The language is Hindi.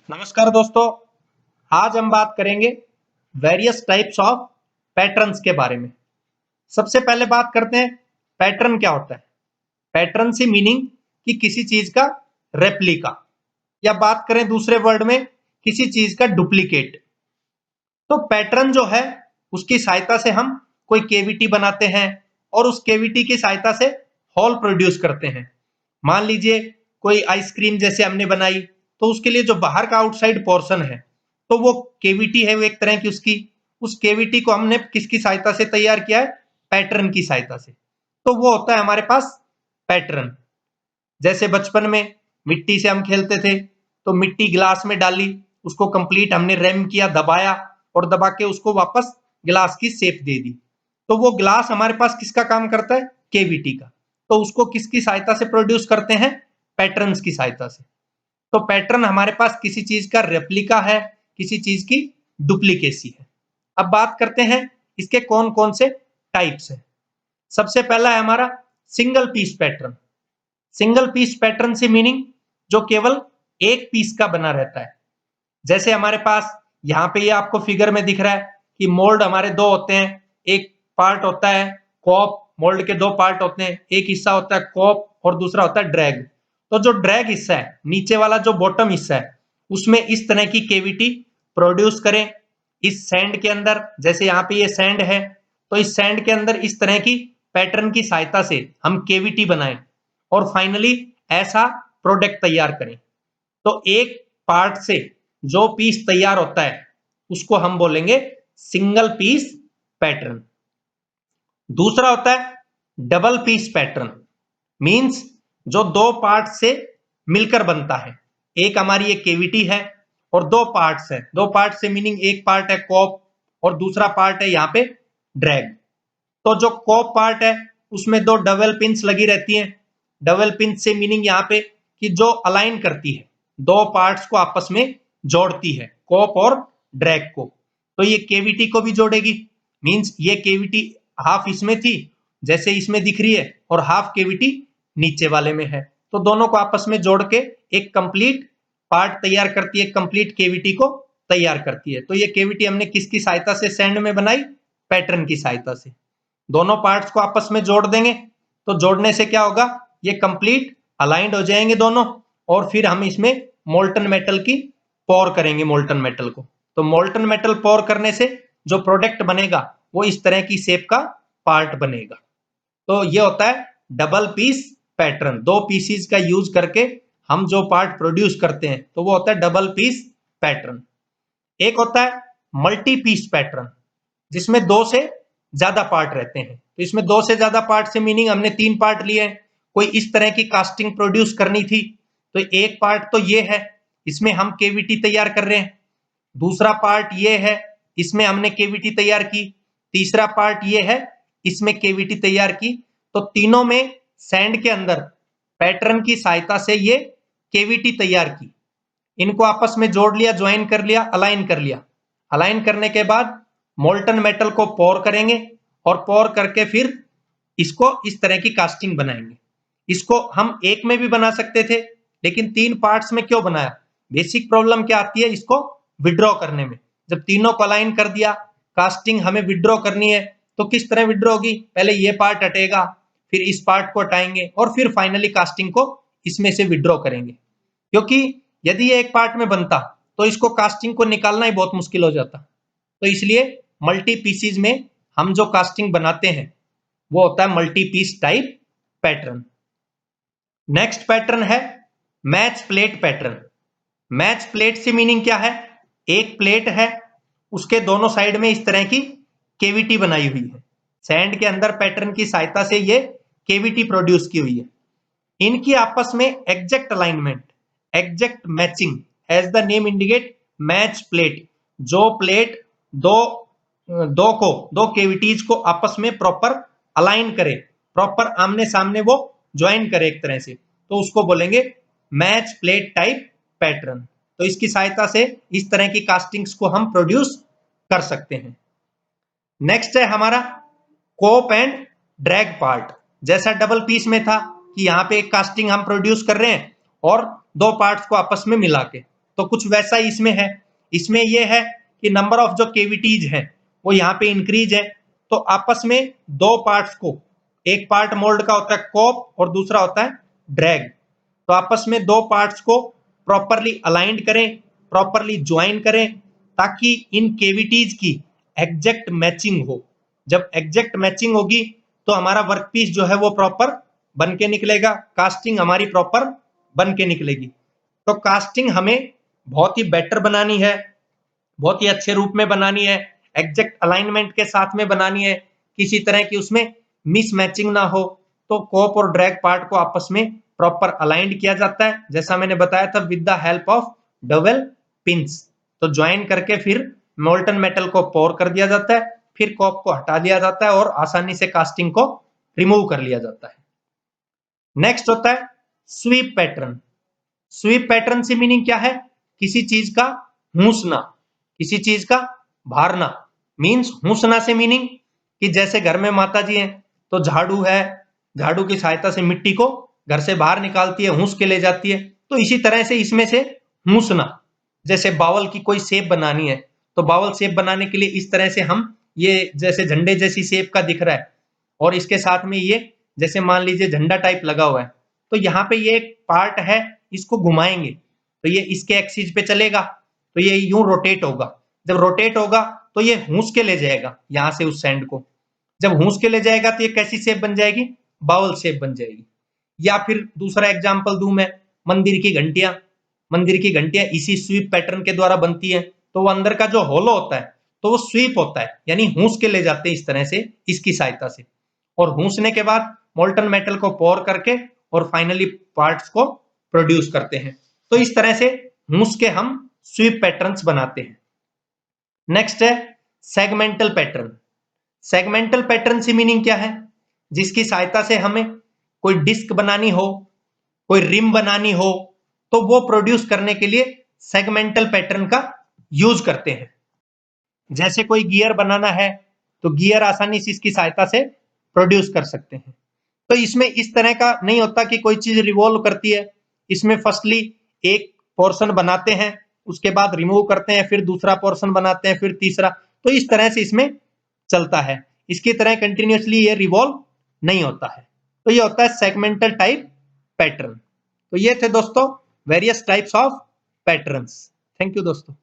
नमस्कार दोस्तों, आज हम बात करेंगे वेरियस टाइप्स ऑफ पैटर्न्स के बारे में। सबसे पहले बात करते हैं पैटर्न क्या होता है। पैटर्न से मीनिंग कि किसी चीज का रेप्लिका, या बात करें दूसरे वर्ड में किसी चीज का डुप्लीकेट। तो पैटर्न जो है उसकी सहायता से हम कोई केविटी बनाते हैं और उस केविटी की सहायता से हॉल प्रोड्यूस करते हैं। मान लीजिए कोई आइसक्रीम जैसे हमने बनाई, तो उसके लिए जो बाहर का आउटसाइड पोर्शन है, तो वो केविटी है, वो एक तरह की उसकी, उस केविटी को हमने किसकी सहायता से तैयार किया है? पैटर्न की सहायता से। तो वो होता है हमारे पास पैटर्न। जैसे बचपन में मिट्टी से हम खेलते थे, तो मिट्टी गिलास में डाली, उसको कंप्लीट हमने रैम किया, दबाया और दबा के उसको वापस गिलास की शेप दे दी। तो वो गिलास हमारे पास किसका काम करता है? केविटी का। तो उसको किसकी सहायता से प्रोड्यूस करते हैं? पैटर्न्स की सहायता से। तो पैटर्न हमारे पास किसी चीज का रेप्लिका है, किसी चीज की डुप्लीकेसी है। अब बात करते हैं इसके कौन कौन से टाइप्स है। सबसे पहला है हमारा single piece pattern. Single piece pattern से मीनिंग जो केवल एक पीस का बना रहता है। जैसे हमारे पास यहाँ पे ये आपको फिगर में दिख रहा है कि मोल्ड हमारे दो होते हैं। एक पार्ट होता है कॉप, मोल्ड के दो पार्ट होते हैं, एक हिस्सा होता है कॉप और दूसरा होता है ड्रैग। तो जो ड्रैग हिस्सा है, नीचे वाला जो बॉटम हिस्सा है, उसमें इस तरह की केविटी प्रोड्यूस करें। इस सैंड के अंदर, जैसे यहाँ पे ये सैंड है, तो इस सैंड के अंदर इस तरह की पैटर्न की सहायता से हम केविटी बनाएं और फाइनली ऐसा प्रोडक्ट तैयार करें। तो एक पार्ट से जो पीस तैयार होता है उसको हम बोलेंगे सिंगल पीस पैटर्न। दूसरा होता है डबल पीस पैटर्न। मींस जो दो पार्ट से मिलकर बनता है। एक हमारी एक केविटी है और दो पार्ट्स है। दो पार्ट से मीनिंग एक पार्ट है कॉप और दूसरा पार्ट है यहाँ पे ड्रैग। तो जो कॉप पार्ट है उसमें दो डबल पिन्स लगी रहती हैं। डबल पिन से मीनिंग यहाँ पे कि जो अलाइन करती है, दो पार्ट्स को आपस में जोड़ती है, कॉप और ड्रैग को। तो ये केविटी को भी जोड़ेगी। मींस ये केविटी हाफ इसमें थी, जैसे इसमें दिख रही है, और हाफ केविटी नीचे वाले में है। तो दोनों को आपस में जोड़ के एक कंप्लीट पार्ट तैयार करती है, कंप्लीट केविटी को तैयार करती है। तो ये केविटी हमने किसकी सहायता से सैंड में बनाई? पैटर्न की सहायता से। दोनों पार्ट्स को आपस में जोड़ देंगे, तो जोड़ने से क्या होगा? ये कंप्लीट अलाइंड हो जाएंगे दोनों, और फिर हम इसमें मोल्टन मेटल की पोर करेंगे, मोल्टन मेटल को। तो मोल्टन मेटल पोर करने से जो प्रोडक्ट बनेगा वो इस तरह की शेप का पार्ट बनेगा। तो ये होता है डबल पीस पैटर्न। दो पीसीज का यूज करके हम जो पार्ट प्रोड्यूस करते हैं तो वो होता है डबल पीस पैटर्न। एक होता है मल्टी पीस पैटर्न, जिसमें दो से ज्यादा पार्ट रहते हैं। तो इसमें दो से ज्यादा पार्ट से मीनिंग हमने तीन पार्ट लिए हैं। कोई इस तरह की कास्टिंग प्रोड्यूस करनी थी, तो एक पार्ट तो ये है, इसमें हम केविटी तैयार कर रहे हैं। दूसरा पार्ट ये है, इसमें हमने केविटी तैयार की। तीसरा पार्ट ये है, इसमें केविटी तैयार की। तो तीनों में सैंड के अंदर पैटर्न की सहायता से ये केविटी तैयार की। इनको आपस में जोड़ लिया, ज्वाइन कर लिया, अलाइन कर लिया। अलाइन करने के बाद मोल्टन मेटल को पोर करेंगे और पोर करके फिर इसको इस तरह की कास्टिंग बनाएंगे। इसको हम एक में भी बना सकते थे, लेकिन तीन पार्ट्स में क्यों बनाया? बेसिक प्रॉब्लम क्या आती है इसको विड्रॉ करने में। जब तीनों को अलाइन कर दिया, कास्टिंग हमें विड्रॉ करनी है, तो किस तरह विड्रॉ होगी? पहले ये पार्ट हटेगा, फिर इस पार्ट को हटाएंगे और फिर फाइनली कास्टिंग को इसमें से विड्रॉ करेंगे। क्योंकि यदि ये एक पार्ट में बनता तो इसको कास्टिंग को निकालना ही बहुत मुश्किल हो जाता। तो इसलिए मल्टी पीसीज में हम जो कास्टिंग बनाते हैं वो होता है multi piece type pattern. Next pattern है match plate pattern. Match plate से मीनिंग क्या है? एक प्लेट है, उसके दोनों साइड में इस तरह की केविटी बनाई हुई है। सैंड के अंदर पैटर्न की सहायता से ये केविटी प्रोड्यूस की हुई है। इनकी आपस में exact alignment, exact matching, as the name indicate match plate. जो प्लेट दो दो केविटीज को आपस में प्रॉपर अलाइन करे, प्रॉपर आमने सामने वो ज्वाइन करे एक तरह से, तो उसको बोलेंगे मैच प्लेट टाइप पैटर्न। तो इसकी सहायता से इस तरह की कास्टिंग्स को हम प्रोड्यूस कर सकते हैं। नेक्स्ट है हमारा कोप एंड ड्रैग पार्ट। जैसा डबल पीस में था कि यहाँ पे एक कास्टिंग हम प्रोड्यूस कर रहे हैं और दो पार्ट्स को आपस में मिला के, तो कुछ वैसा ही इसमें है। इसमें ये है कि नंबर ऑफ जो केविटीज हैं वो यहाँ पे इंक्रीज है, तो आपस में दो पार्ट्स को, एक पार्ट मोल्ड का होता है कॉप और दूसरा होता है ड्रैग, तो आपस में दो पार्ट्स को प्रॉपरली अलाइंड करें, प्रॉपरली ज्वाइन करें, ताकि इन केविटीज की एग्जैक्ट मैचिंग हो। जब एग्जैक्ट मैचिंग होगी तो हमारा वर्कपीस जो है वो प्रॉपर बन के निकलेगा, कास्टिंग हमारी प्रॉपर बन के निकलेगी। तो कास्टिंग हमें बहुत ही बेटर बनानी है, बहुत ही अच्छे रूप में बनानी है, एग्जैक्ट अलाइनमेंट के साथ में बनानी है, किसी तरह की उसमें मिस मैचिंग ना हो। तो कॉप और ड्रैग पार्ट को आपस में प्रॉपर अलाइंड किया जाता है, जैसा मैंने बताया था, with the help of double pins. तो ज्वाइन करके फिर मोल्टन मेटल को पोर कर दिया जाता है, फिर कॉप को हटा दिया जाता है और आसानी से कास्टिंग को रिमूव कर लिया जाता है। नेक्स्ट होता है स्वीप पैटर्न। स्वीप पैटर्न से मीनिंग क्या है? किसी चीज का हूसना, किसी चीज का भारना। मीन्स हूसना से मीनिंग कि जैसे घर में माता जी हैं तो झाड़ू है, झाड़ू की सहायता से मिट्टी को घर से बाहर निकालती है, हूस के ले जाती है। तो इसी तरह से इसमें से हूसना, जैसे बावल की कोई शेप बनानी है तो बावल शेप बनाने के लिए इस तरह से हम, ये जैसे झंडे जैसी शेप का दिख रहा है और इसके साथ में ये जैसे मान लीजिए झंडा टाइप लगा हुआ है, तो यहाँ पे ये एक पार्ट है, इसको घुमाएंगे तो ये इसके एक्सिस पे चलेगा, तो ये यूं रोटेट होगा। जब रोटेट होगा तो ये हूस के ले जाएगा यहाँ से उस सैंड को। जब हूस के ले जाएगा तो ये कैसी शेप बन जाएगी? बाउल शेप बन जाएगी। या फिर दूसरा एग्जांपल दूं मैं, मंदिर की घंटियां। मंदिर की घंटियां इसी स्वीप पैटर्न के द्वारा बनती है, तो वो अंदर का जो होलो होता है तो वो स्वीप होता है, यानी हूस के ले जाते हैं इस तरह से, इसकी सहायता से। और हूसने के बाद मोल्टन मेटल को पोर करके और फाइनली पार्ट्स को प्रोड्यूस करते हैं। तो इस तरह से हूस के हम स्वीप पैटर्न्स बनाते हैं। नेक्स्ट है सेगमेंटल पैटर्न। सेगमेंटल पैटर्न से मीनिंग क्या है? जिसकी सहायता से हमें कोई डिस्क बनानी हो, कोई रिम बनानी हो, तो वो प्रोड्यूस करने के लिए सेगमेंटल पैटर्न का यूज करते हैं। जैसे कोई गियर बनाना है तो गियर आसानी से इसकी सहायता से प्रोड्यूस कर सकते हैं। तो इसमें इस तरह का नहीं होता कि कोई चीज रिवॉल्व करती है। इसमें फर्स्टली एक पोर्शन बनाते हैं, उसके बाद रिमूव करते हैं, फिर दूसरा पोर्शन बनाते हैं, फिर तीसरा। तो इस तरह से इसमें चलता है, इसकी तरह कंटिन्यूअसली ये रिवॉल्व नहीं होता है। तो ये होता है सेगमेंटल टाइप पैटर्न। तो ये थे दोस्तों various types of patterns. Thank you दोस्तों।